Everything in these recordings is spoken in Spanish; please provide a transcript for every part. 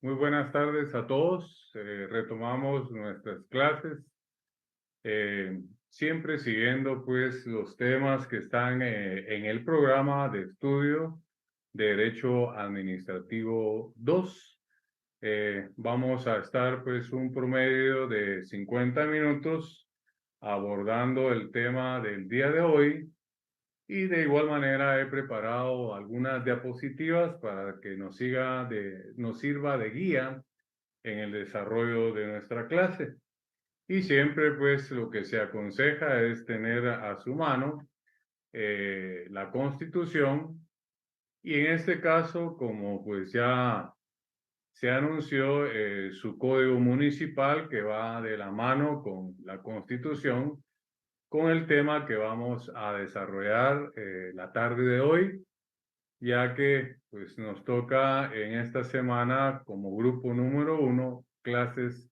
Muy buenas tardes a todos. Retomamos nuestras clases, eh, siempre siguiendo pues los temas que están en el programa de estudio de Derecho Administrativo 2. Vamos a estar pues un promedio de 50 minutos abordando el tema del día de hoy. Y de igual manera he preparado algunas diapositivas para que nos sirva de guía en el desarrollo de nuestra clase. Y siempre pues lo que se aconseja es tener a su mano la Constitución, y en este caso, como pues ya se anunció, su código municipal, que va de la mano con la Constitución, con el tema que vamos a desarrollar la tarde de hoy, ya que pues nos toca en esta semana como grupo número 1 clases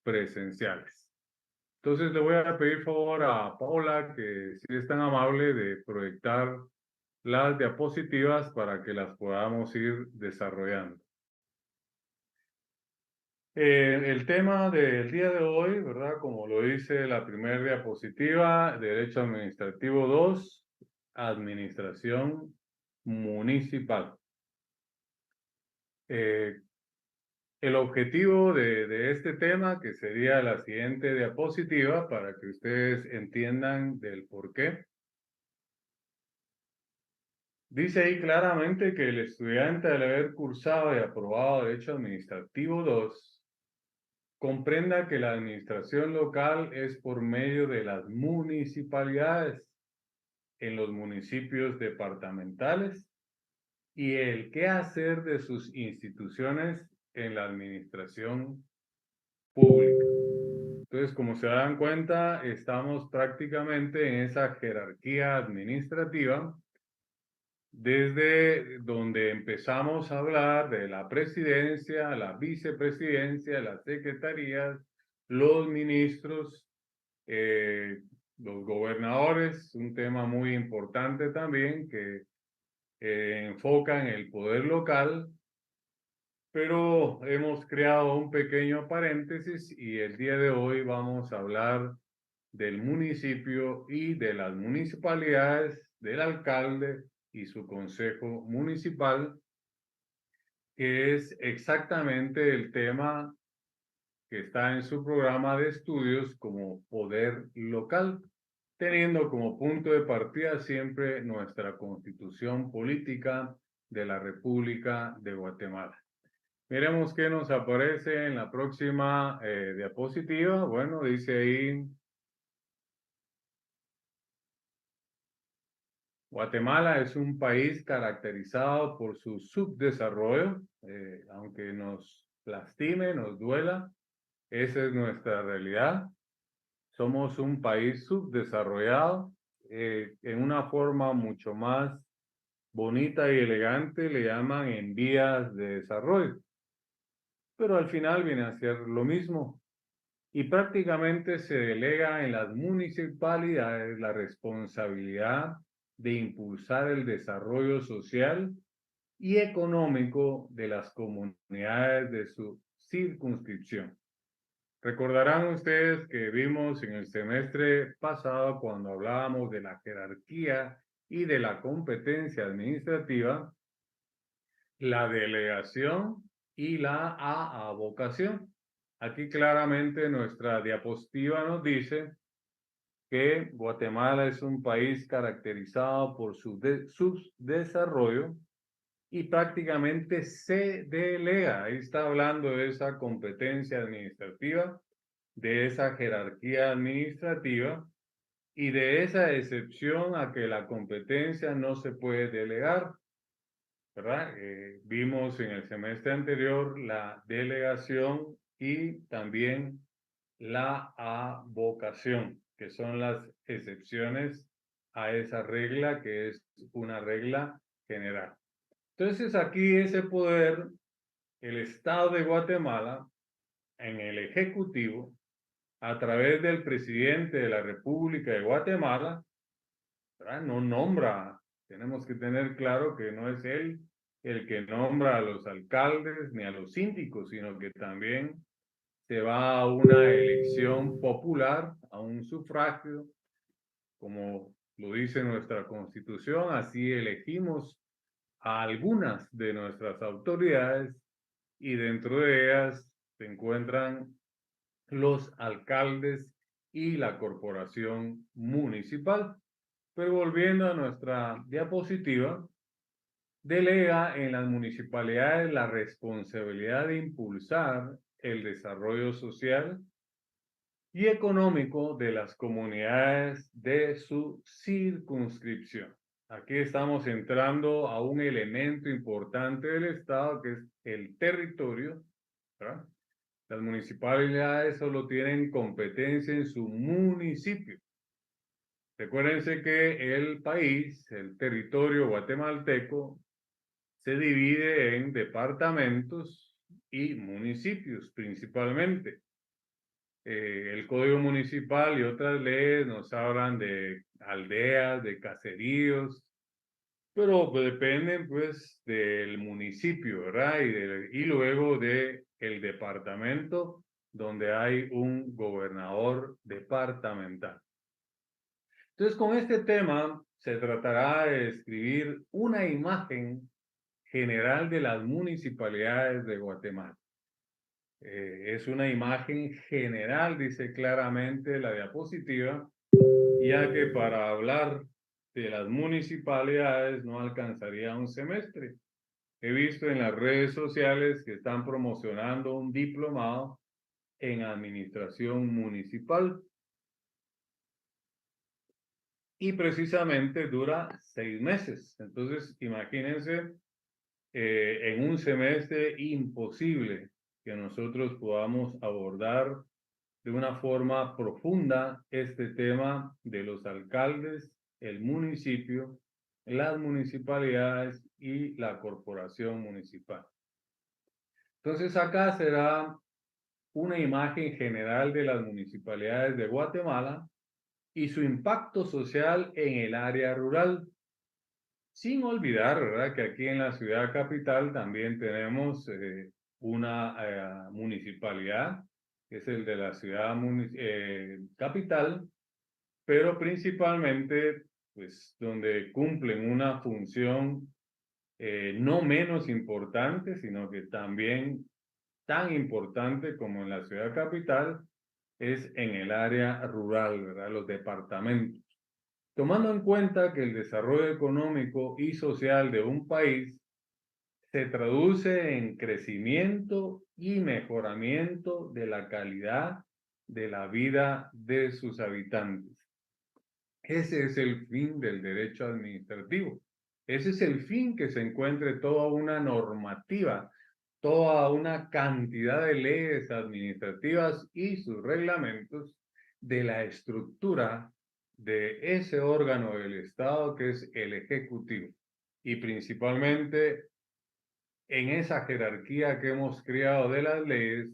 presenciales. Entonces le voy a pedir favor a Paola que si es tan amable de proyectar las diapositivas para que las podamos ir desarrollando. El tema del día de hoy, ¿verdad? Como lo dice la primera diapositiva, Derecho Administrativo 2, Administración Municipal. El objetivo de este tema, que sería la siguiente diapositiva, para que ustedes entiendan del por qué. Dice ahí claramente que el estudiante, al haber cursado y aprobado Derecho Administrativo 2, comprenda que la administración local es por medio de las municipalidades en los municipios departamentales y el quehacer de sus instituciones en la administración pública. Entonces, como se dan cuenta, estamos prácticamente en esa jerarquía administrativa desde donde empezamos a hablar de la presidencia, la vicepresidencia, las secretarías, los ministros, los gobernadores, un tema muy importante también que enfoca en el poder local, pero hemos creado un pequeño paréntesis y el día de hoy vamos a hablar del municipio y de las municipalidades, del alcalde y su consejo municipal, que es exactamente el tema que está en su programa de estudios como poder local, teniendo como punto de partida siempre nuestra Constitución Política de la República de Guatemala. Miremos qué nos aparece en la próxima diapositiva. Bueno, dice ahí: Guatemala es un país caracterizado por su subdesarrollo, aunque nos lastime, nos duela, esa es nuestra realidad. Somos un país subdesarrollado, en una forma mucho más bonita y elegante le llaman en vías de desarrollo, pero al final viene a ser lo mismo. Y prácticamente se delega en las municipalidades la responsabilidad de impulsar el desarrollo social y económico de las comunidades de su circunscripción. Recordarán ustedes que vimos en el semestre pasado, cuando hablábamos de la jerarquía y de la competencia administrativa, la delegación y la avocación. Aquí claramente nuestra diapositiva nos dice que Guatemala es un país caracterizado por su subdesarrollo y prácticamente se delega. Ahí está hablando de esa competencia administrativa, de esa jerarquía administrativa y de esa excepción a que la competencia no se puede delegar, ¿verdad? Vimos en el semestre anterior la delegación y también la avocación, que son las excepciones a esa regla, que es una regla general. Entonces aquí ese poder, el Estado de Guatemala, en el Ejecutivo, a través del presidente de la República de Guatemala, ¿verdad? No nombra, tenemos que tener claro que no es él el que nombra a los alcaldes ni a los síndicos, sino que también se va a una elección popular, a un sufragio, como lo dice nuestra Constitución, así elegimos a algunas de nuestras autoridades y dentro de ellas se encuentran los alcaldes y la corporación municipal. Pero volviendo a nuestra diapositiva, delega en las municipalidades la responsabilidad de impulsar el desarrollo social y económico de las comunidades de su circunscripción. Aquí estamos entrando a un elemento importante del Estado que es el territorio, ¿verdad? Las municipalidades solo tienen competencia en su municipio. Recuérdense que el país, el territorio guatemalteco, se divide en departamentos y municipios principalmente. El Código Municipal y otras leyes nos hablan de aldeas, de caseríos, pero dependen pues del municipio, ¿verdad? Y luego de el departamento donde hay un gobernador departamental. Entonces, con este tema se tratará de describir una imagen general de las municipalidades de Guatemala. Es una imagen general, dice claramente la diapositiva, ya que para hablar de las municipalidades no alcanzaría un semestre. He visto en las redes sociales que están promocionando un diplomado en administración municipal y precisamente dura 6 meses. Entonces, imagínense, en un semestre imposible que nosotros podamos abordar de una forma profunda este tema de los alcaldes, el municipio, las municipalidades y la corporación municipal. Entonces acá será una imagen general de las municipalidades de Guatemala y su impacto social en el área rural. Sin olvidar, ¿verdad?, que aquí en la ciudad capital también tenemos una municipalidad, que es el de la ciudad capital, pero principalmente, pues, donde cumplen una función no menos importante, sino que también tan importante como en la ciudad capital, es en el área rural, ¿verdad?, los departamentos. Tomando en cuenta que el desarrollo económico y social de un país se traduce en crecimiento y mejoramiento de la calidad de la vida de sus habitantes. Ese es el fin del derecho administrativo. Ese es el fin, que se encuentre toda una normativa, toda una cantidad de leyes administrativas y sus reglamentos de la estructura de ese órgano del Estado que es el Ejecutivo. Y principalmente en esa jerarquía que hemos creado de las leyes,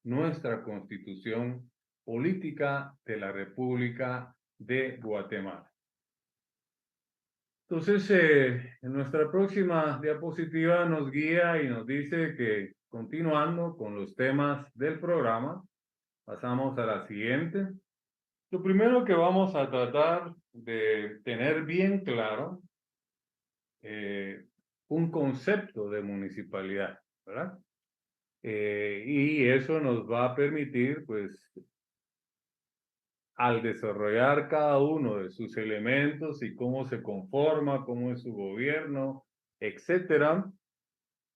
nuestra Constitución Política de la República de Guatemala. Entonces, en nuestra próxima diapositiva nos guía y nos dice que, continuando con los temas del programa, pasamos a la siguiente. Lo primero que vamos a tratar de tener bien claro, un concepto de municipalidad, ¿verdad? Y eso nos va a permitir, pues, al desarrollar cada uno de sus elementos y cómo se conforma, cómo es su gobierno, etcétera,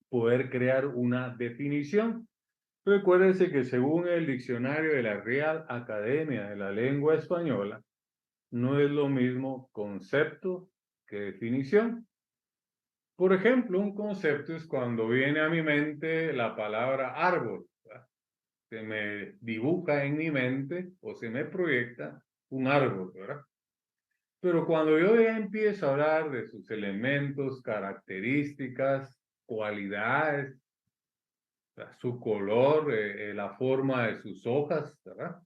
poder crear una definición. Recuérdense que según el diccionario de la Real Academia de la Lengua Española, no es lo mismo concepto que definición. Por ejemplo, un concepto es cuando viene a mi mente la palabra árbol, ¿verdad? Se me dibuja en mi mente o se me proyecta un árbol, ¿verdad? Pero cuando yo ya empiezo a hablar de sus elementos, características, cualidades, su color, la forma de sus hojas, ¿verdad?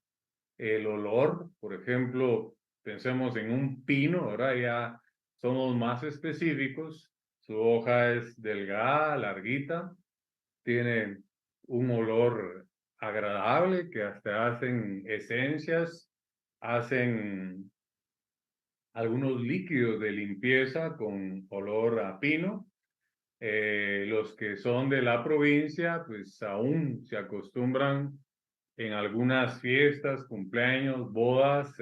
El olor, por ejemplo, pensemos en un pino, ¿verdad? Ya somos más específicos. Su hoja es delgada, larguita, tiene un olor agradable que hasta hacen esencias, hacen algunos líquidos de limpieza con olor a pino. Los que son de la provincia, pues aún se acostumbran en algunas fiestas, cumpleaños, bodas,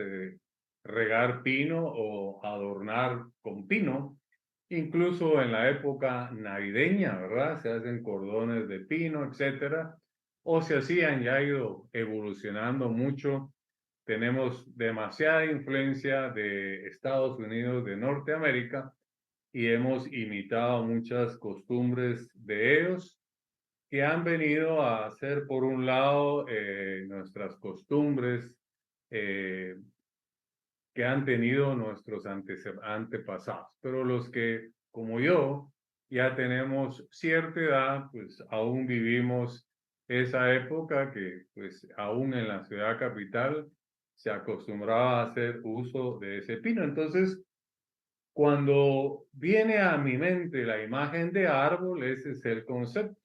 regar pino o adornar con pino. Incluso en la época navideña, ¿verdad? Se hacen cordones de pino, etcétera. O se hacían, ya ha ido evolucionando mucho. Tenemos demasiada influencia de Estados Unidos, de Norteamérica, y hemos imitado muchas costumbres de ellos que han venido a hacer, por un lado, nuestras costumbres eh, que han tenido nuestros antepasados. Pero los que, como yo, ya tenemos cierta edad, pues aún vivimos esa época que, pues aún en la ciudad capital, se acostumbraba a hacer uso de ese pino. Entonces, cuando viene a mi mente la imagen de árbol, ese es el concepto.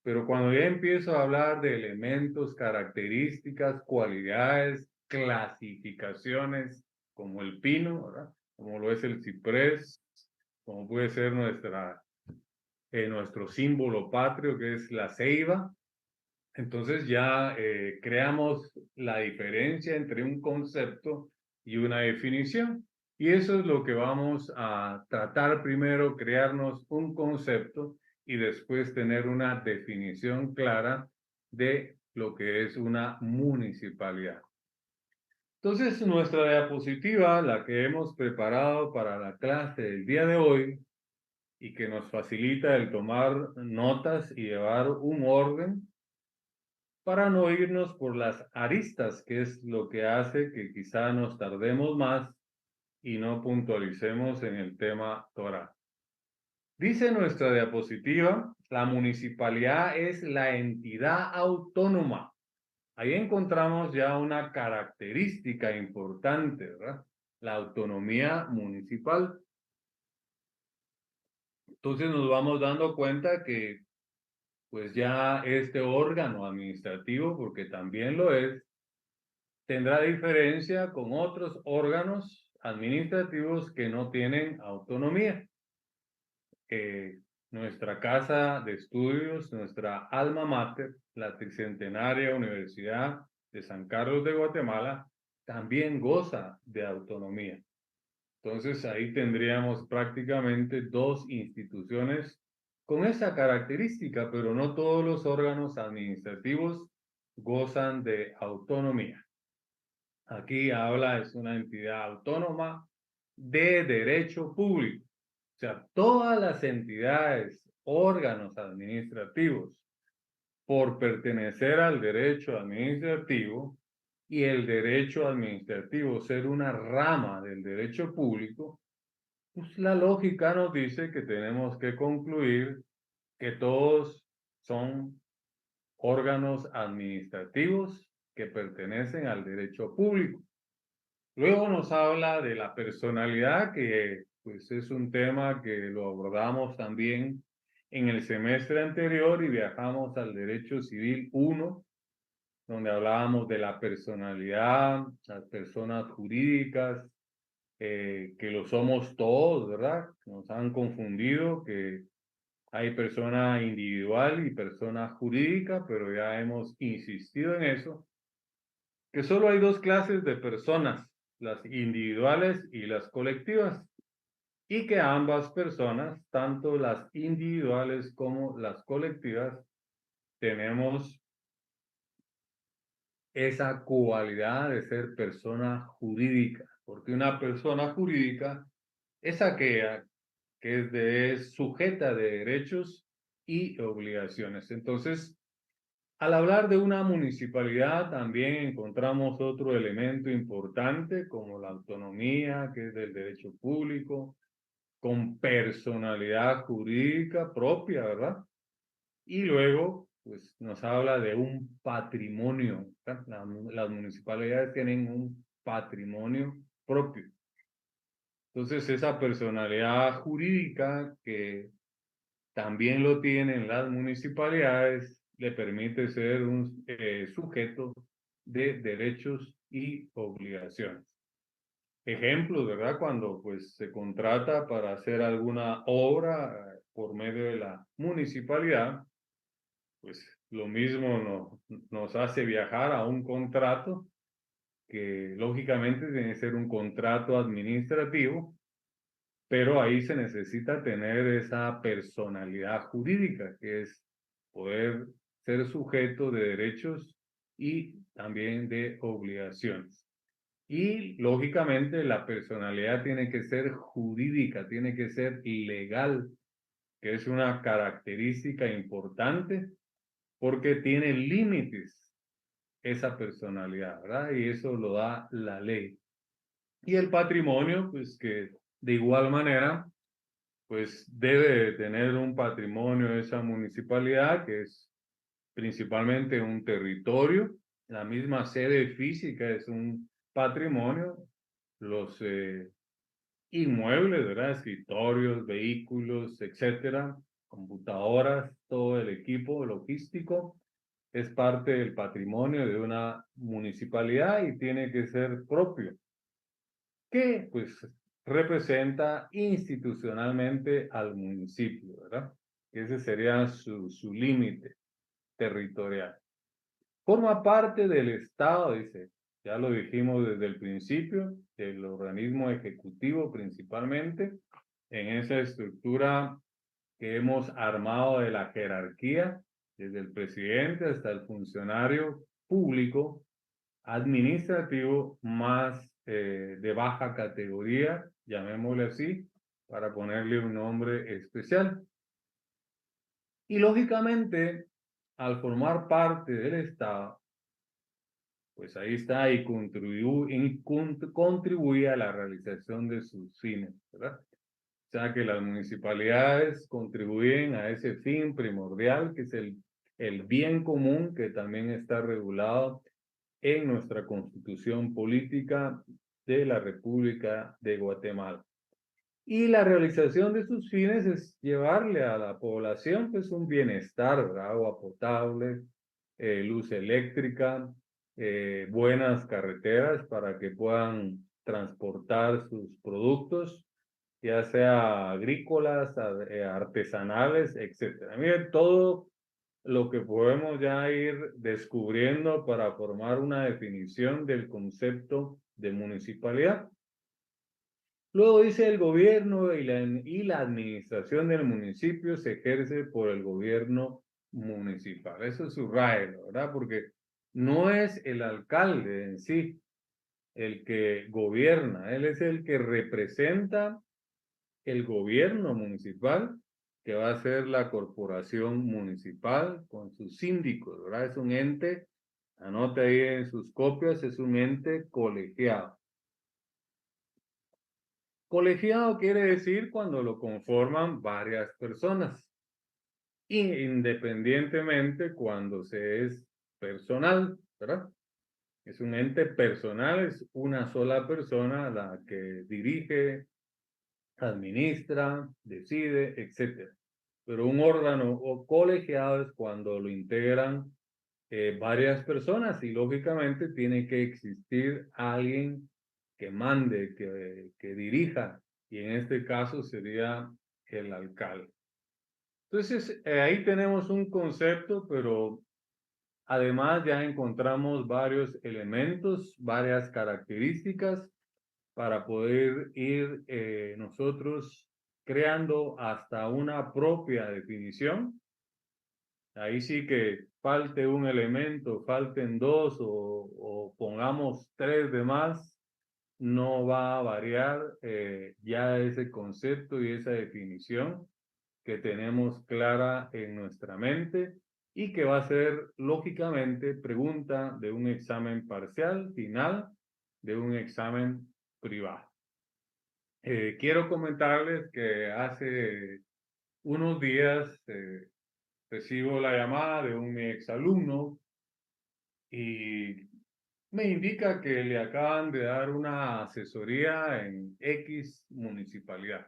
Pero cuando ya empiezo a hablar de elementos, características, cualidades, clasificaciones, como el pino, ¿verdad? Como lo es el ciprés, como puede ser nuestro símbolo patrio, que es la ceiba, entonces ya creamos la diferencia entre un concepto y una definición. Y eso es lo que vamos a tratar primero, crearnos un concepto y después tener una definición clara de lo que es una municipalidad. Entonces, nuestra diapositiva, la que hemos preparado para la clase del día de hoy y que nos facilita el tomar notas y llevar un orden, para no irnos por las aristas, que es lo que hace que quizá nos tardemos más y no puntualicemos en el tema Torah. Dice nuestra diapositiva, la municipalidad es la entidad autónoma. Ahí encontramos ya una característica importante, ¿verdad? La autonomía municipal. Entonces nos vamos dando cuenta que pues ya este órgano administrativo, porque también lo es, tendrá diferencia con otros órganos administrativos que no tienen autonomía. Nuestra casa de estudios, nuestra alma mater, la tricentenaria Universidad de San Carlos de Guatemala, también goza de autonomía. Entonces ahí tendríamos prácticamente dos instituciones con esa característica, pero no todos los órganos administrativos gozan de autonomía. Aquí habla, es una entidad autónoma de derecho público. O sea, todas las entidades, órganos administrativos, por pertenecer al derecho administrativo y el derecho administrativo ser una rama del derecho público, pues la lógica nos dice que tenemos que concluir que todos son órganos administrativos que pertenecen al derecho público. Luego nos habla de la personalidad, que pues es un tema que lo abordamos también en el semestre anterior y viajamos al Derecho Civil 1, donde hablábamos de la personalidad, las personas jurídicas, que lo somos todos, ¿verdad? Nos han confundido que hay persona individual y persona jurídica, pero ya hemos insistido en eso, que solo hay dos clases de personas, las individuales y las colectivas, y que ambas personas, tanto las individuales como las colectivas, tenemos esa cualidad de ser persona jurídica, porque una persona jurídica es aquella que es sujeta de derechos y obligaciones. Entonces, al hablar de una municipalidad, también encontramos otro elemento importante como la autonomía, que es del derecho público, con personalidad jurídica propia, ¿verdad? Y luego, pues nos habla de un patrimonio. Las municipalidades tienen un patrimonio propio. Entonces, esa personalidad jurídica que también lo tienen las municipalidades le permite ser un sujeto de derechos y obligaciones. Ejemplos, ¿verdad? Cuando pues se contrata para hacer alguna obra por medio de la municipalidad, pues lo mismo nos hace viajar a un contrato que lógicamente tiene que ser un contrato administrativo, pero ahí se necesita tener esa personalidad jurídica, que es poder ser sujeto de derechos y también de obligaciones. Y lógicamente la personalidad tiene que ser jurídica, tiene que ser legal, que es una característica importante porque tiene límites esa personalidad, ¿verdad? Y eso lo da la ley. Y el patrimonio, pues que de igual manera, pues debe de tener un patrimonio esa municipalidad, que es principalmente un territorio. La misma sede física es un patrimonio. Los inmuebles, ¿verdad? Escritorios, vehículos, etcétera, computadoras, todo el equipo logístico es parte del patrimonio de una municipalidad y tiene que ser propio, que pues representa institucionalmente al municipio, ¿verdad? Ese sería su límite territorial. Forma parte del Estado, dice, ya lo dijimos desde el principio, el organismo ejecutivo principalmente, en esa estructura que hemos armado de la jerarquía, desde el presidente hasta el funcionario público, administrativo, más de baja categoría, llamémosle así, para ponerle un nombre especial. Y lógicamente, al formar parte del Estado, pues ahí está y contribuye a la realización de sus fines, ¿verdad? O sea que las municipalidades contribuyen a ese fin primordial, que es el bien común, que también está regulado en nuestra Constitución Política de la República de Guatemala. Y la realización de sus fines es llevarle a la población pues un bienestar, ¿verdad? Agua potable, luz eléctrica, buenas carreteras para que puedan transportar sus productos, ya sea agrícolas, artesanales, etcétera. Miren, todo lo que podemos ya ir descubriendo para formar una definición del concepto de municipalidad. Luego dice el gobierno y la administración del municipio se ejerce por el gobierno municipal. Eso es subrayado, ¿verdad? Porque no es el alcalde en sí el que gobierna, él es el que representa el gobierno municipal, que va a ser la corporación municipal con sus síndicos, ¿verdad? Es un ente, anote ahí en sus copias, es un ente colegiado. Colegiado quiere decir cuando lo conforman varias personas, independientemente cuando se es personal, ¿verdad? Es un ente personal, es una sola persona la que dirige, administra, decide, etcétera. Pero un órgano o colegiado es cuando lo integran varias personas y lógicamente tiene que existir alguien que mande, que dirija, y en este caso sería el alcalde. Entonces, ahí tenemos un concepto, pero además ya encontramos varios elementos, varias características para poder ir nosotros creando hasta una propia definición. Ahí sí que falte un elemento, falten dos o pongamos tres de más, no va a variar ya ese concepto y esa definición que tenemos clara en nuestra mente y que va a ser lógicamente pregunta de un examen parcial final, de un examen privado. Quiero comentarles que hace unos días recibo la llamada de un exalumno y me indica que le acaban de dar una asesoría en X municipalidad.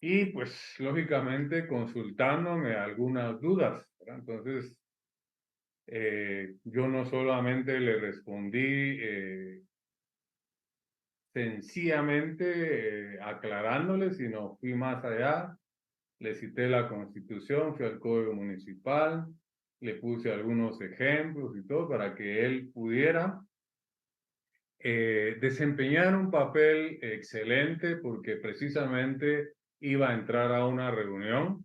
Y pues lógicamente consultándome algunas dudas, ¿verdad? Entonces, yo no solamente le respondí sencillamente aclarándole, sino fui más allá, le cité la Constitución, fui al Código Municipal, le puse algunos ejemplos y todo para que él pudiera desempeñar un papel excelente porque precisamente iba a entrar a una reunión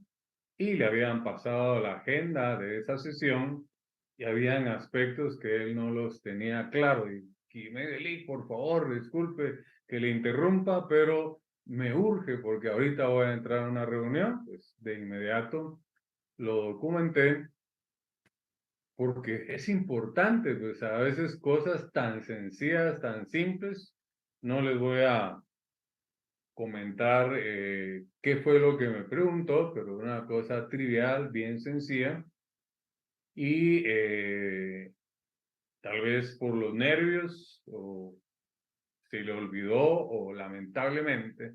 y le habían pasado la agenda de esa sesión y habían aspectos que él no los tenía claro. Y Medellín, por favor, disculpe que le interrumpa, pero me urge porque ahorita voy a entrar a una reunión, pues de inmediato lo documenté porque es importante, pues a veces cosas tan sencillas, tan simples, no les voy a comentar qué fue lo que me preguntó, pero una cosa trivial, bien sencilla, y tal vez por los nervios o se le olvidó o lamentablemente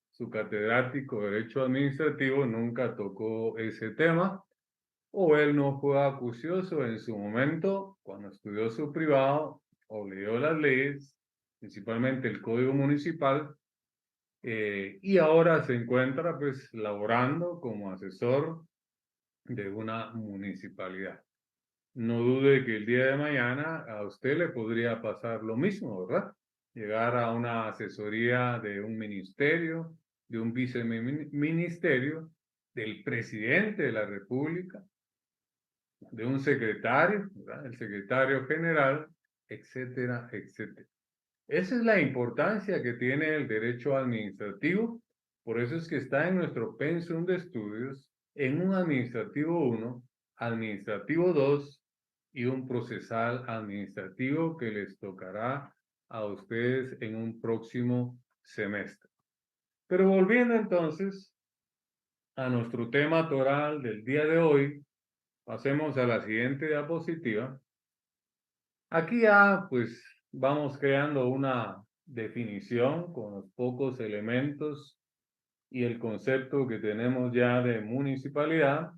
su catedrático de Derecho Administrativo nunca tocó ese tema o él no fue acucioso en su momento cuando estudió su privado o leyó las leyes, principalmente el Código Municipal, y ahora se encuentra pues laborando como asesor de una municipalidad. No dude que el día de mañana a usted le podría pasar lo mismo, ¿verdad? Llegar a una asesoría de un ministerio, de un viceministerio, del presidente de la República, de un secretario, ¿verdad? El secretario general, etcétera, etcétera. Esa es la importancia que tiene el derecho administrativo. Por eso es que está en nuestro pensum de estudios en un administrativo 1, administrativo 2 y un procesal administrativo que les tocará a ustedes en un próximo semestre. Pero volviendo entonces a nuestro tema toral del día de hoy, pasemos a la siguiente diapositiva. Aquí ya pues vamos creando una definición con los pocos elementos y el concepto que tenemos ya de municipalidad.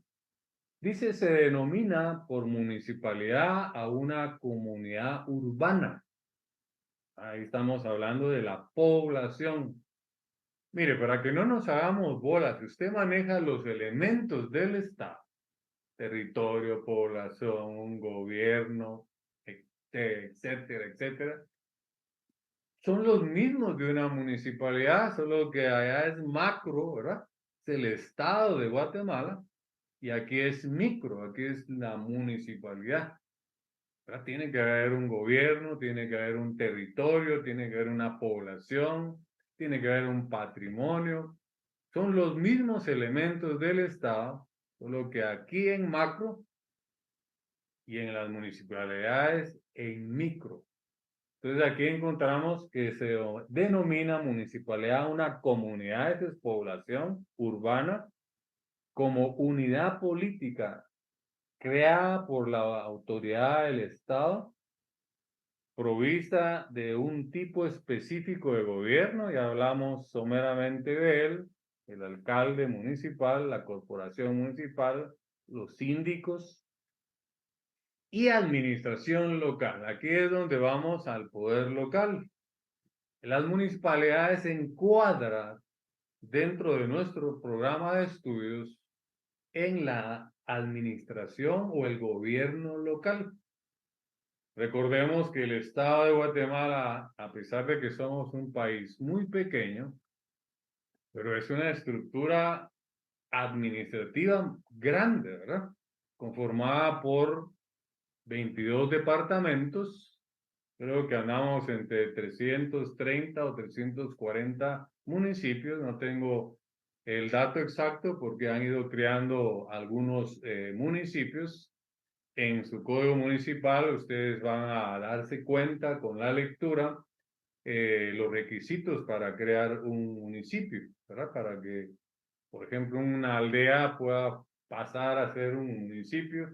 Dice, se denomina por municipalidad a una comunidad urbana. Ahí estamos hablando de la población. Mire, para que no nos hagamos bolas, si usted maneja los elementos del Estado, territorio, población, gobierno, etcétera, etcétera, son los mismos de una municipalidad, solo que allá es macro, ¿verdad? Es el Estado de Guatemala y aquí es micro, aquí es la municipalidad. ¿Verdad? Tiene que haber un gobierno, tiene que haber un territorio, tiene que haber una población, tiene que haber un patrimonio. Son los mismos elementos del Estado, solo que aquí en macro y en las municipalidades en micro. Entonces aquí encontramos que se denomina municipalidad una comunidad de población urbana como unidad política creada por la autoridad del Estado, provista de un tipo específico de gobierno, y hablamos someramente de él, el alcalde municipal, la corporación municipal, los síndicos, y administración local. Aquí es donde vamos al poder local. Las municipalidades se encuadran dentro de nuestro programa de estudios en la administración o el gobierno local. Recordemos que el Estado de Guatemala, a pesar de que somos un país muy pequeño, pero es una estructura administrativa grande, ¿verdad? Conformada por 22 departamentos. Creo que andamos entre 330 o 340 municipios. No tengo el dato exacto porque han ido creando algunos municipios. En su código municipal ustedes van a darse cuenta con la lectura los requisitos para crear un municipio, ¿verdad? Para que, por ejemplo, una aldea pueda pasar a ser un municipio,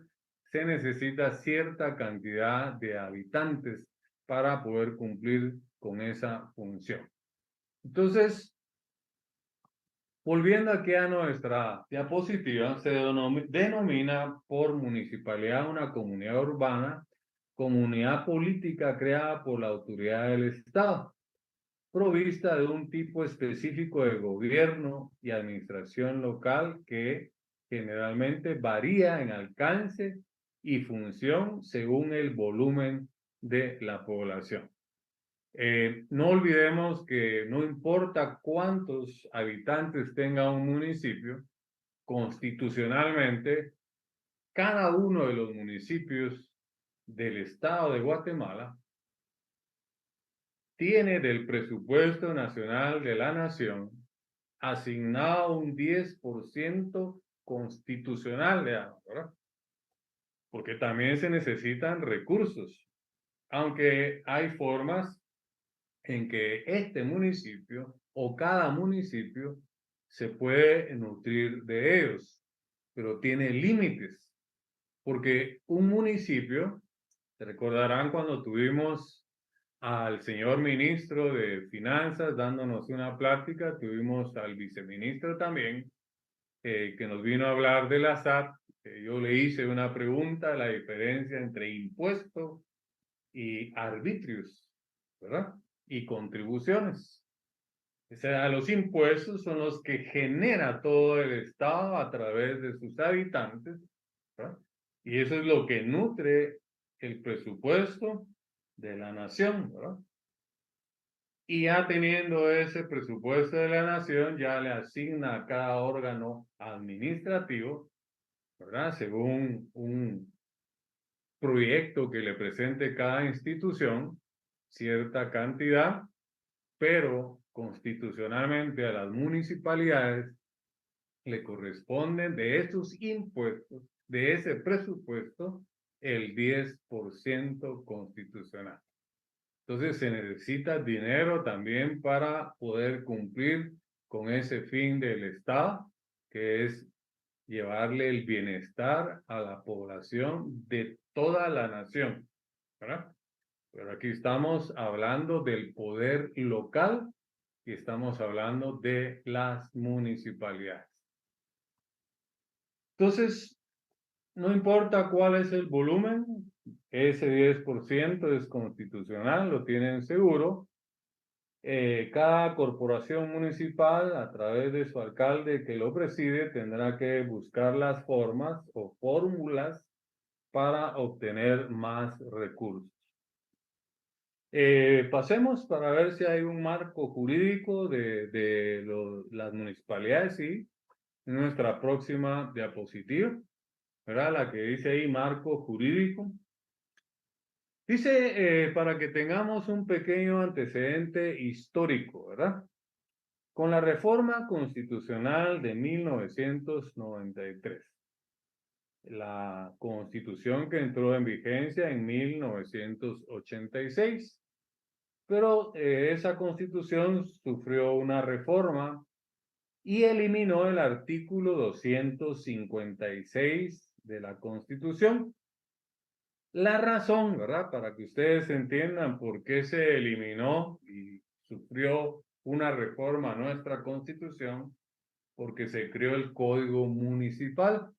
se necesita cierta cantidad de habitantes para poder cumplir con esa función. Entonces, volviendo aquí a nuestra diapositiva, se denomina por municipalidad una comunidad urbana, comunidad política creada por la autoridad del Estado, provista de un tipo específico de gobierno y administración local que generalmente varía en alcance y función según el volumen de la población. No olvidemos que no importa cuántos habitantes tenga un municipio, constitucionalmente, cada uno de los municipios del estado de Guatemala tiene del presupuesto nacional de la nación asignado un 10% constitucional, ¿verdad? Porque también se necesitan recursos, aunque hay formas en que este municipio o cada municipio se puede nutrir de ellos, pero tiene límites, porque un municipio, se recordarán cuando tuvimos al señor ministro de Finanzas dándonos una plática, tuvimos al viceministro también, que nos vino a hablar de la SAT. Yo le hice una pregunta, la diferencia entre impuesto y arbitrios, ¿verdad? Y contribuciones. O sea, los impuestos son los que genera todo el Estado a través de sus habitantes, ¿verdad? Y eso es lo que nutre el presupuesto de la nación, ¿verdad? Y ya teniendo ese presupuesto de la nación, ya le asigna a cada órgano administrativo, ¿verdad? Según un proyecto que le presente cada institución, cierta cantidad, pero constitucionalmente a las municipalidades le corresponden de esos impuestos, de ese presupuesto, el 10% constitucional. Entonces se necesita dinero también para poder cumplir con ese fin del Estado, que es llevarle el bienestar a la población de toda la nación, ¿verdad? Pero aquí estamos hablando del poder local y estamos hablando de las municipalidades. Entonces, no importa cuál es el volumen, ese 10% es constitucional, lo tienen seguro. Cada corporación municipal, a través de su alcalde que lo preside, tendrá que buscar las formas o fórmulas para obtener más recursos. Pasemos para ver si hay un marco jurídico de las municipalidades, sí, en nuestra próxima diapositiva, ¿verdad? La que dice ahí marco jurídico. Dice, para que tengamos un pequeño antecedente histórico, ¿verdad? Con la reforma constitucional de 1993, la constitución que entró en vigencia en 1986, pero esa constitución sufrió una reforma y eliminó el artículo 256 de la Constitución. La razón, ¿verdad? Para que ustedes entiendan por qué se eliminó y sufrió una reforma a nuestra Constitución, porque se creó el Código Municipal.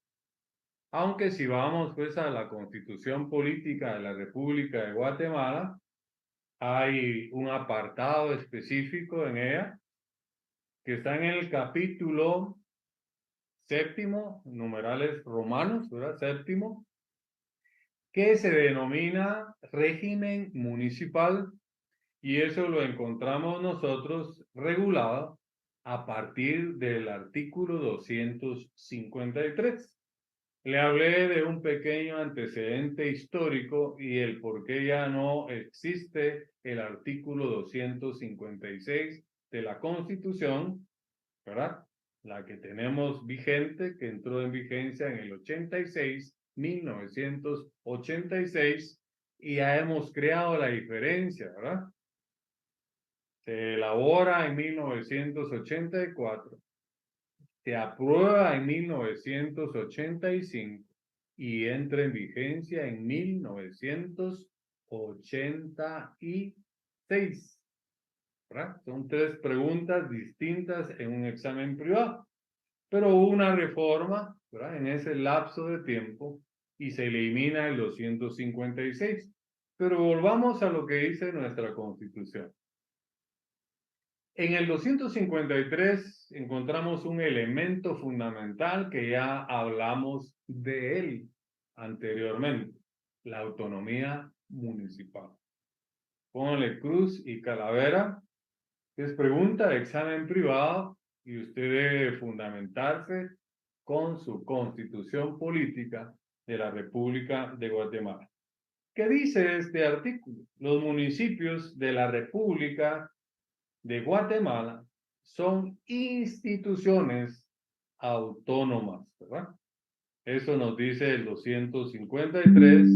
Aunque si vamos pues a la Constitución Política de la República de Guatemala, hay un apartado específico en ella que está en el capítulo séptimo, numerales romanos, ¿verdad? Séptimo, que se denomina régimen municipal, y eso lo encontramos nosotros regulado a partir del artículo 253. Le hablé de un pequeño antecedente histórico y el por qué ya no existe el artículo 256 de la Constitución, ¿verdad? La que tenemos vigente, que entró en vigencia en el 1986, y ya hemos creado la diferencia, ¿verdad? Se elabora en 1984, se aprueba en 1985 y entra en vigencia en 1986. ¿Verdad? Son tres preguntas distintas en un examen privado, pero hubo una reforma, ¿verdad?, en ese lapso de tiempo y se elimina el 256. Pero volvamos a lo que dice nuestra Constitución. En el 253 encontramos un elemento fundamental que ya hablamos de él anteriormente, la autonomía municipal. Pónganle cruz y calavera. Es pregunta de examen privado y usted debe fundamentarse con su Constitución Política de la República de Guatemala. ¿Qué dice este artículo? Los municipios de la República de Guatemala son instituciones autónomas, ¿verdad? Eso nos dice el 253.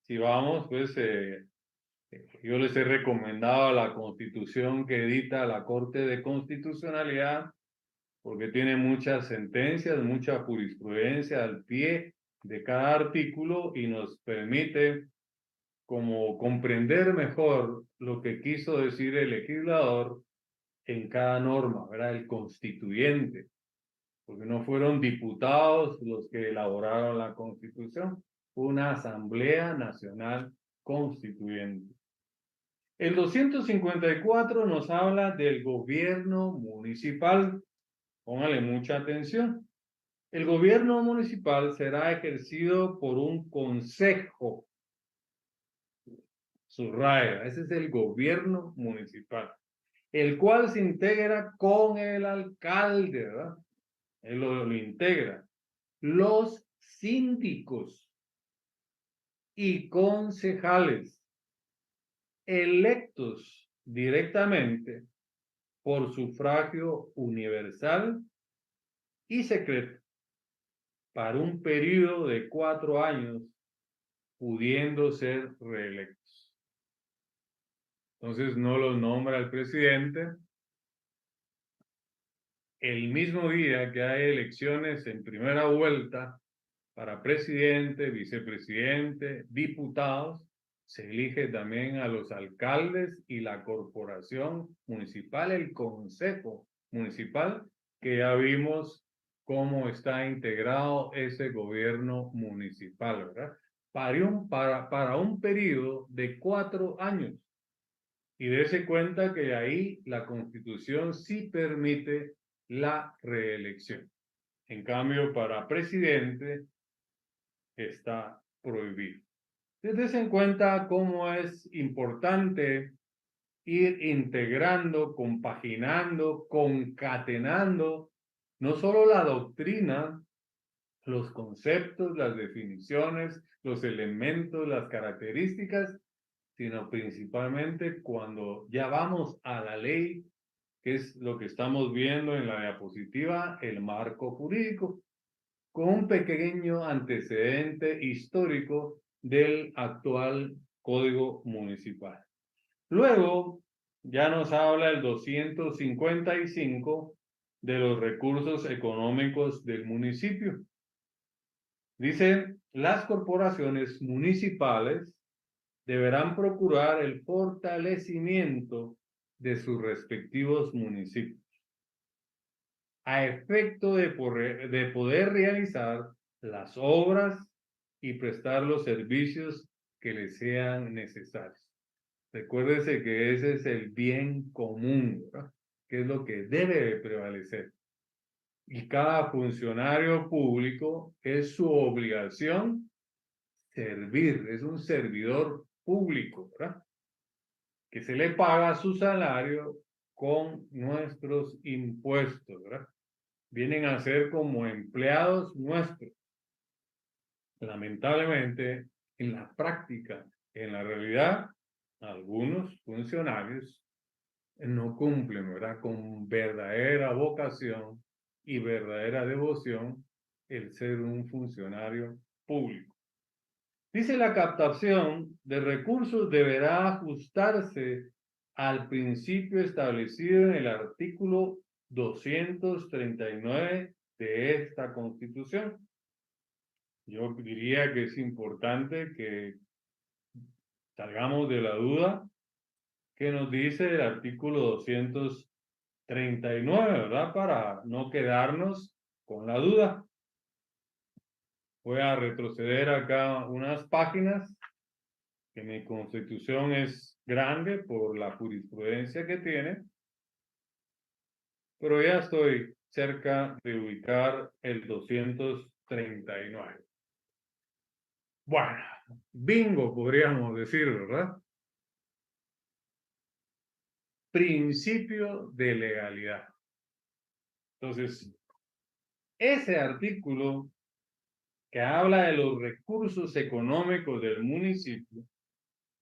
Si vamos, pues yo les he recomendado la Constitución que edita la Corte de Constitucionalidad porque tiene muchas sentencias, mucha jurisprudencia al pie de cada artículo y nos permite como comprender mejor lo que quiso decir el legislador en cada norma, ¿verdad? El constituyente, porque no fueron diputados los que elaboraron la Constitución, fue una Asamblea Nacional Constituyente. El 254 nos habla del gobierno municipal. Póngale mucha atención. El gobierno municipal será ejercido por un consejo. Subraya, ese es el gobierno municipal, el cual se integra con el alcalde, ¿verdad? Él lo integra. Los síndicos y concejales electos directamente por sufragio universal y secreto para un periodo de 4 años, pudiendo ser reelectos. Entonces no los nombra el presidente. El mismo día que hay elecciones en primera vuelta para presidente, vicepresidente, diputados, se elige también a los alcaldes y la corporación municipal, el consejo municipal, que ya vimos cómo está integrado ese gobierno municipal, ¿verdad? Para un periodo de 4 años. Y dése cuenta que ahí la Constitución sí permite la reelección. En cambio, para presidente está prohibido. Dése en cuenta cómo es importante ir integrando, compaginando, concatenando, no solo la doctrina, los conceptos, las definiciones, los elementos, las características, sino principalmente cuando ya vamos a la ley, que es lo que estamos viendo en la diapositiva, el marco jurídico, con un pequeño antecedente histórico del actual Código Municipal. Luego, ya nos habla el 255 de los recursos económicos del municipio. Dice, las corporaciones municipales deberán procurar el fortalecimiento de sus respectivos municipios a efecto de poder realizar las obras y prestar los servicios que les sean necesarios. Recuérdese que ese es el bien común, ¿verdad?, que es lo que debe de prevalecer. Y cada funcionario público es su obligación servir, es un servidor público, ¿verdad?, que se le paga su salario con nuestros impuestos, ¿verdad? Vienen a ser como empleados nuestros. Lamentablemente, en la práctica, en la realidad, algunos funcionarios no cumplen, ¿verdad?, con verdadera vocación y verdadera devoción el ser un funcionario público. Dice, la captación de recursos deberá ajustarse al principio establecido en el artículo 239 de esta Constitución. yo diría que es importante que salgamos de la duda que nos dice el artículo 239, ¿verdad? Para no quedarnos con la duda. Voy a retroceder acá unas páginas, que mi Constitución es grande por la jurisprudencia que tiene, pero ya estoy cerca de ubicar el 239. Bueno, bingo podríamos decir, ¿verdad? Principio de legalidad. Entonces, ese artículo que habla de los recursos económicos del municipio,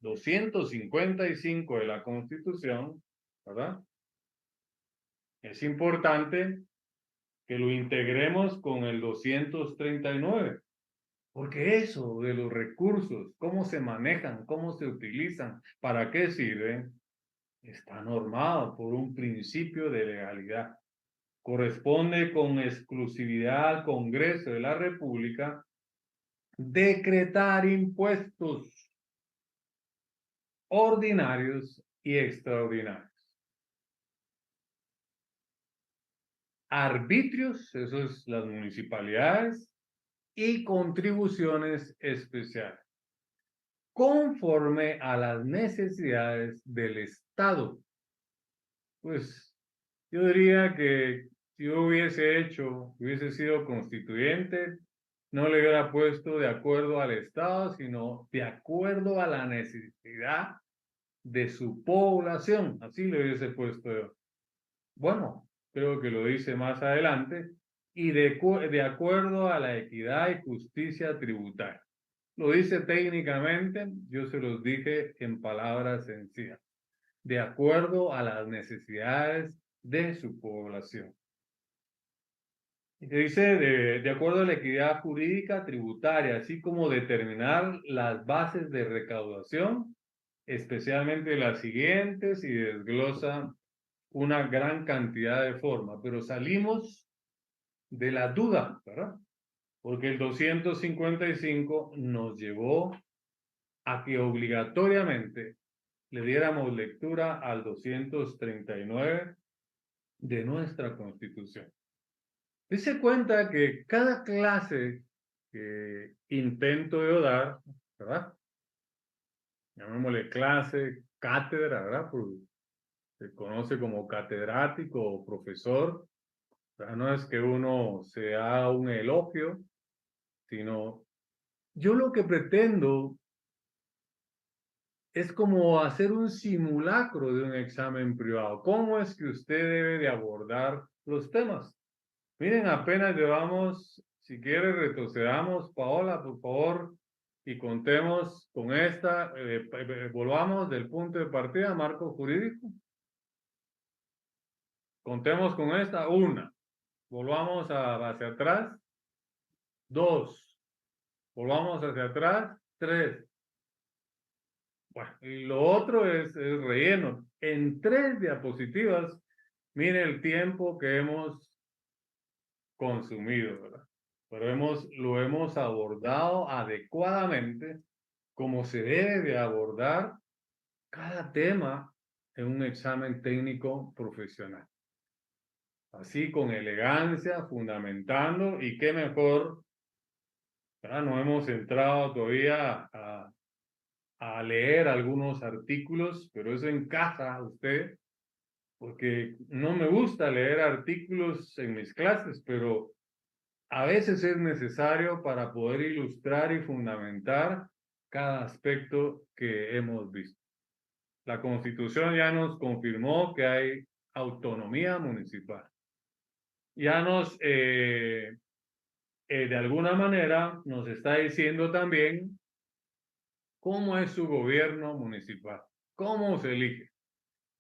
255 de la Constitución, ¿verdad? Es importante que lo integremos con el 239, porque eso de los recursos, cómo se manejan, cómo se utilizan, para qué sirven, está normado por un principio de legalidad. Corresponde con exclusividad al Congreso de la República decretar impuestos ordinarios y extraordinarios. Arbitrios, eso es las municipalidades, y contribuciones especiales, conforme a las necesidades del Estado. Pues yo diría que si yo hubiese sido constituyente, no le hubiera puesto de acuerdo al Estado, sino de acuerdo a la necesidad de su población. Así le hubiese puesto yo. Bueno, creo que lo dice más adelante. Y de acuerdo a la equidad y justicia tributaria. Lo dice técnicamente, yo se los dije en palabras sencillas. De acuerdo a las necesidades de su población. Dice de acuerdo a la equidad jurídica tributaria, así como determinar las bases de recaudación, especialmente las siguientes, y desglosa una gran cantidad de formas, pero salimos de la duda, ¿verdad? Porque el 255 nos llevó a que obligatoriamente le diéramos lectura al 239 de nuestra Constitución. Dese cuenta que cada clase que intento yo dar, ¿verdad? Llamémosle clase, cátedra, ¿verdad? Se conoce como catedrático o profesor. ¿Verdad? No es que uno se haga un elogio, sino yo lo que pretendo es como hacer un simulacro de un examen privado. ¿Cómo es que usted debe de abordar los temas? Miren, apenas llevamos, si quiere retrocedamos, Paola, por favor, y contemos con esta, volvamos del punto de partida, marco jurídico. Contemos con esta, una. Volvamos hacia atrás, dos. Volvamos hacia atrás, tres. Bueno, y lo otro es relleno. En 3 diapositivas, mire el tiempo que hemos consumido, ¿verdad? Pero lo hemos abordado adecuadamente como se debe de abordar cada tema en un examen técnico profesional. Así con elegancia, fundamentando, y qué mejor, ¿verdad? No hemos entrado todavía a leer algunos artículos, pero eso en casa usted, porque no me gusta leer artículos en mis clases, pero a veces es necesario para poder ilustrar y fundamentar cada aspecto que hemos visto. La Constitución ya nos confirmó que hay autonomía municipal. Ya de alguna manera, nos está diciendo también cómo es su gobierno municipal, cómo se elige,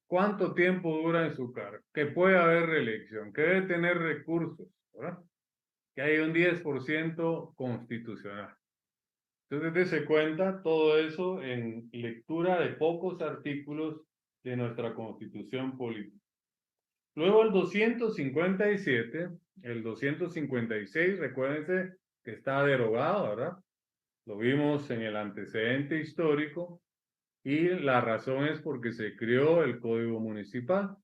cuánto tiempo dura en su cargo, que puede haber reelección, que debe tener recursos, ¿verdad? Que hay un 10% constitucional. Entonces, dése cuenta todo eso en lectura de pocos artículos de nuestra Constitución política. Luego el 257, el 256, recuérdense que está derogado, ¿verdad? Lo vimos en el antecedente histórico y la razón es porque se creó el Código Municipal.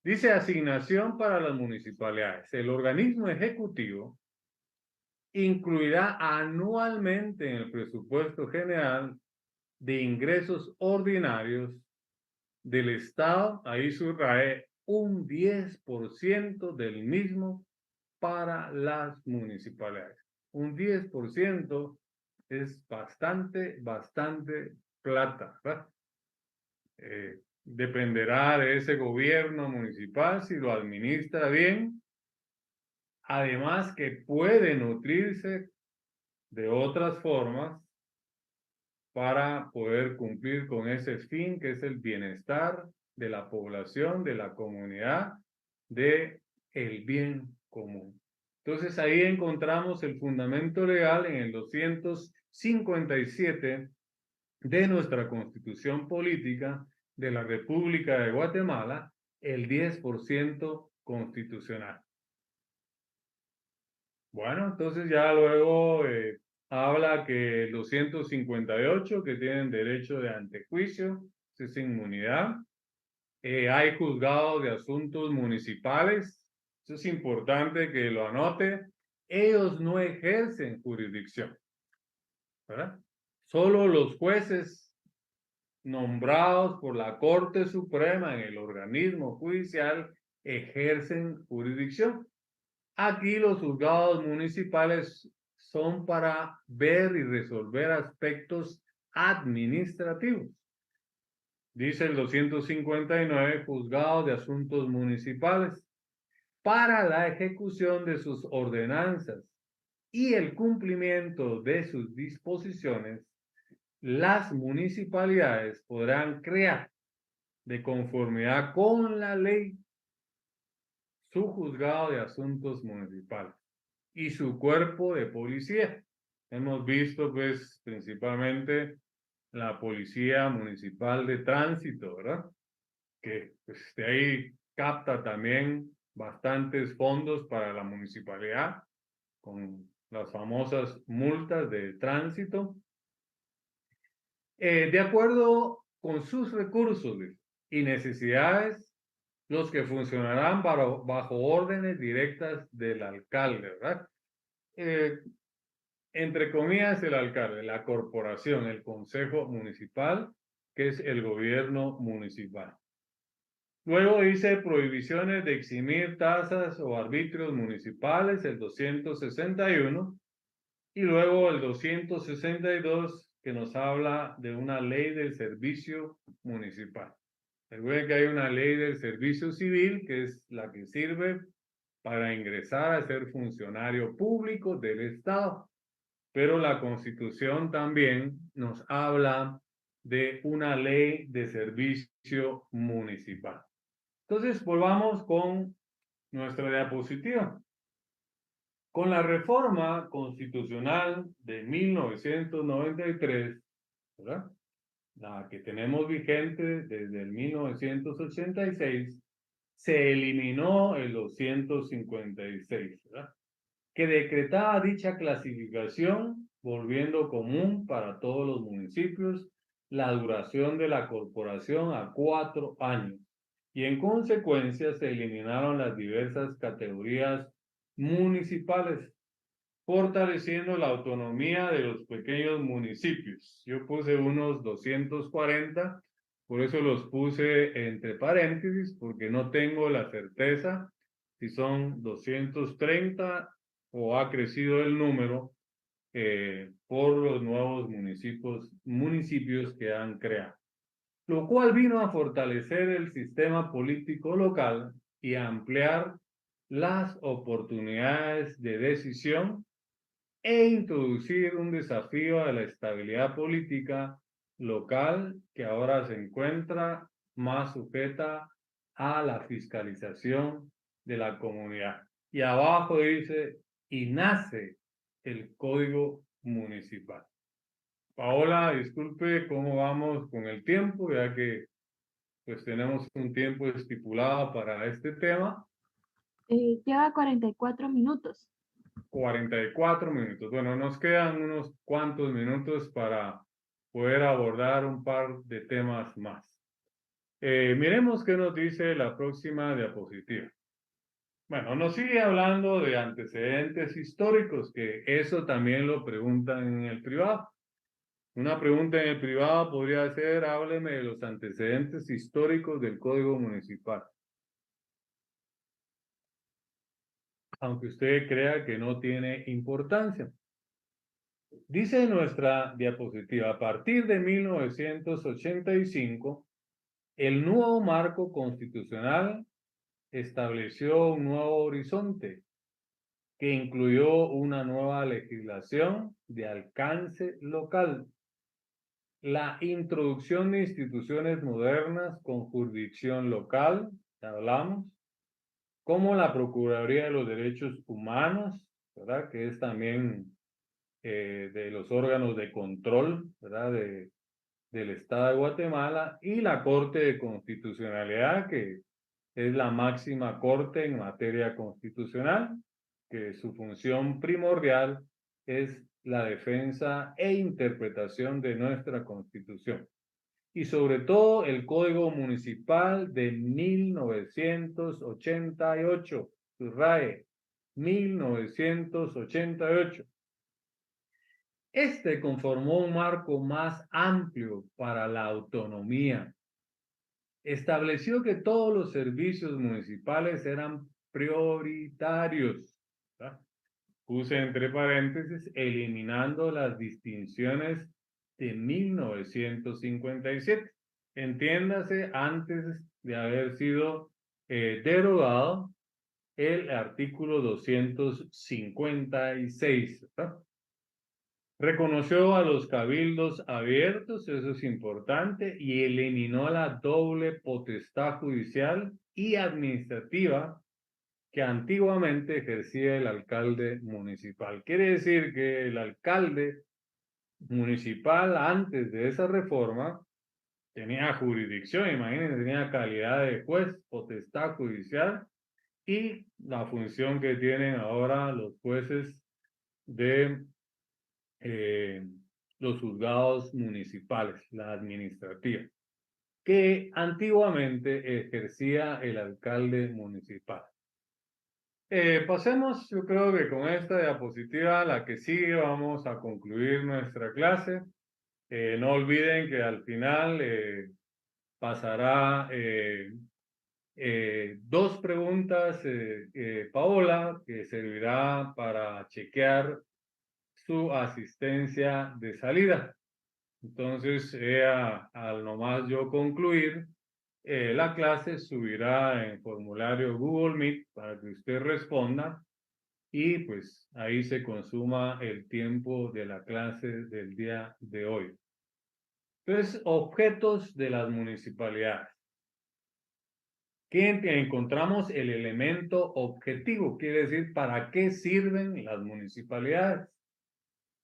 Dice asignación para las municipalidades. El organismo ejecutivo incluirá anualmente en el presupuesto general de ingresos ordinarios del Estado, ahí subrayé, un 10% del mismo para las municipalidades. Un 10% es bastante plata, ¿verdad? Dependerá de ese gobierno municipal si lo administra bien. Además que puede nutrirse de otras formas para poder cumplir con ese fin que es el bienestar de la población, de la comunidad, de el bien común. Entonces ahí encontramos el fundamento legal en el 257 de nuestra Constitución Política de la República de Guatemala, el 10% constitucional. Bueno, entonces ya luego habla que los 258 que tienen derecho de antejuicio, es inmunidad. Hay juzgados de asuntos municipales, eso es importante que lo anote. Ellos no ejercen jurisdicción, ¿verdad? Solo los jueces nombrados por la Corte Suprema en el organismo judicial ejercen jurisdicción. Aquí los juzgados municipales son para ver y resolver aspectos administrativos. Dice el 259, juzgados de asuntos municipales, para la ejecución de sus ordenanzas y el cumplimiento de sus disposiciones, las municipalidades podrán crear, de conformidad con la ley, su juzgado de asuntos municipales y su cuerpo de policía. Hemos visto, pues, principalmente la Policía Municipal de Tránsito, ¿verdad? Que pues, de ahí capta también bastantes fondos para la municipalidad con las famosas multas de tránsito. De acuerdo con sus recursos y necesidades, los que funcionarán bajo órdenes directas del alcalde, ¿verdad? Entre comillas, el alcalde, la corporación, el consejo municipal, que es el gobierno municipal. Luego dice prohibiciones de eximir tasas o arbitrios municipales, el 261, y luego el 262, que nos habla de una ley del servicio municipal. Recuerden que hay una ley del servicio civil, que es la que sirve para ingresar a ser funcionario público del Estado. Pero la Constitución también nos habla de una ley de servicio municipal. Entonces, volvamos con nuestra diapositiva. Con la reforma constitucional de 1993, ¿verdad? La que tenemos vigente desde el 1986, se eliminó el 256, ¿verdad? Que decretaba dicha clasificación, volviendo común para todos los municipios la duración de la corporación a 4 años, y en consecuencia se eliminaron las diversas categorías municipales, fortaleciendo la autonomía de los pequeños municipios. Yo puse unos 240, por eso los puse entre paréntesis, porque no tengo la certeza si son 230 o ha crecido el número por los nuevos municipios que han creado, lo cual vino a fortalecer el sistema político local y a ampliar las oportunidades de decisión e introducir un desafío a la estabilidad política local que ahora se encuentra más sujeta a la fiscalización de la comunidad. Y abajo dice, y nace el Código Municipal. Paola, disculpe cómo vamos con el tiempo, ya que pues tenemos un tiempo estipulado para este tema. Lleva 44 minutos. 44 minutos. Bueno, nos quedan unos cuantos minutos para poder abordar un par de temas más. Miremos qué nos dice la próxima diapositiva. Bueno, nos sigue hablando de antecedentes históricos, que eso también lo preguntan en el privado. Una pregunta en el privado podría ser, hábleme de los antecedentes históricos del Código Municipal. Aunque usted crea que no tiene importancia. Dice nuestra diapositiva, a partir de 1985, el nuevo marco constitucional estableció un nuevo horizonte que incluyó una nueva legislación de alcance local, la introducción de instituciones modernas con jurisdicción local, ya hablamos, como la Procuraduría de los Derechos Humanos, ¿verdad? Que es también de los órganos de control, ¿verdad? Del Estado de Guatemala, y la Corte de Constitucionalidad, que es la máxima corte en materia constitucional, que su función primordial es la defensa e interpretación de nuestra Constitución. Y sobre todo el Código Municipal de 1988, subraye, 1988. Este conformó un marco más amplio para la autonomía. Estableció que todos los servicios municipales eran prioritarios. ¿Verdad? Puse entre paréntesis, eliminando las distinciones de 1957. Entiéndase, antes de haber sido derogado el artículo 256. ¿Verdad? Reconoció a los cabildos abiertos, eso es importante, y eliminó la doble potestad judicial y administrativa que antiguamente ejercía el alcalde municipal. Quiere decir que el alcalde municipal antes de esa reforma tenía jurisdicción, imagínense, tenía calidad de juez, potestad judicial y la función que tienen ahora los jueces de los juzgados municipales, la administrativa, que antiguamente ejercía el alcalde municipal. Pasemos, yo creo que con esta diapositiva, la que sigue, vamos a concluir nuestra clase. No olviden que al final pasará dos preguntas, Paola, que servirá para chequear su asistencia de salida. Entonces, al nomás yo concluir, la clase subirá en formulario Google Meet para que usted responda y pues ahí se consuma el tiempo de la clase del día de hoy. Entonces, objetos de las municipalidades. ¿Qué encontramos? El elemento objetivo, quiere decir, ¿para qué sirven las municipalidades?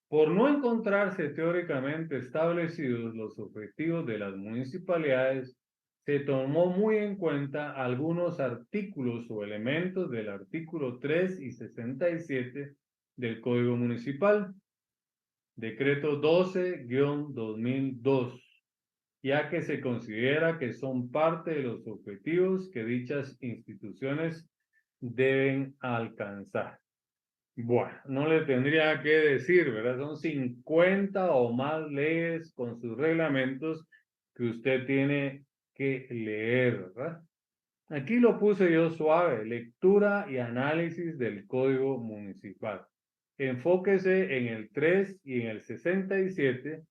Por no encontrarse teóricamente establecidos los objetivos de las municipalidades, se tomó muy en cuenta algunos artículos o elementos del artículo 3 y 67 del Código Municipal, Decreto 12-2002, ya que se considera que son parte de los objetivos que dichas instituciones deben alcanzar. Bueno, no le tendría que decir, ¿verdad? Son 50 o más leyes con sus reglamentos que usted tiene que leer, ¿verdad? Aquí lo puse yo suave, lectura y análisis del Código Municipal. Enfóquese en el 3 y en el 67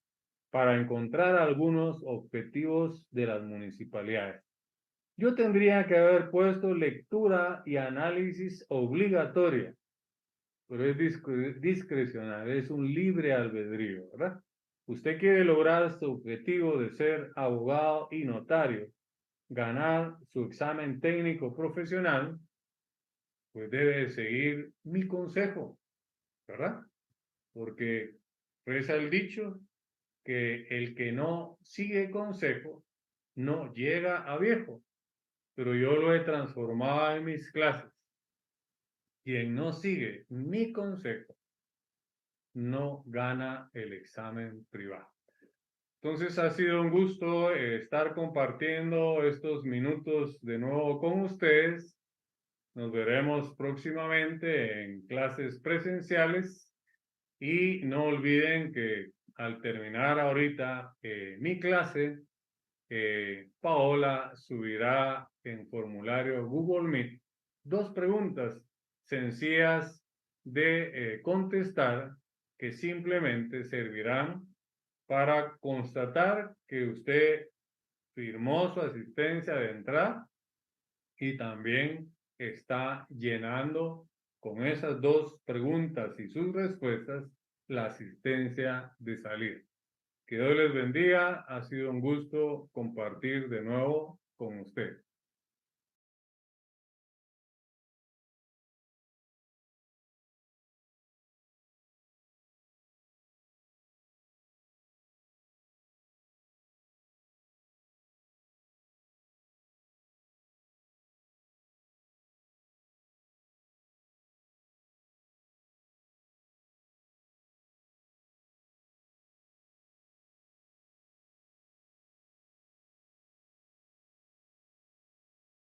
para encontrar algunos objetivos de las municipalidades. Yo tendría que haber puesto lectura y análisis obligatoria, pero es discrecional, es un libre albedrío, ¿verdad? Usted quiere lograr su objetivo de ser abogado y notario, ganar su examen técnico profesional, pues debe seguir mi consejo, ¿verdad? Porque reza el dicho que el que no sigue consejo no llega a viejo, pero yo lo he transformado en mis clases. Quien no sigue mi consejo no gana el examen privado. Entonces ha sido un gusto estar compartiendo estos minutos de nuevo con ustedes. Nos veremos próximamente en clases presenciales y no olviden que al terminar ahorita mi clase, Paola subirá en formulario Google Meet 2 preguntas sencillas de contestar que simplemente servirán para constatar que usted firmó su asistencia de entrada y también está llenando con esas 2 preguntas y sus respuestas la asistencia de salida. Que Dios les bendiga. Ha sido un gusto compartir de nuevo con usted.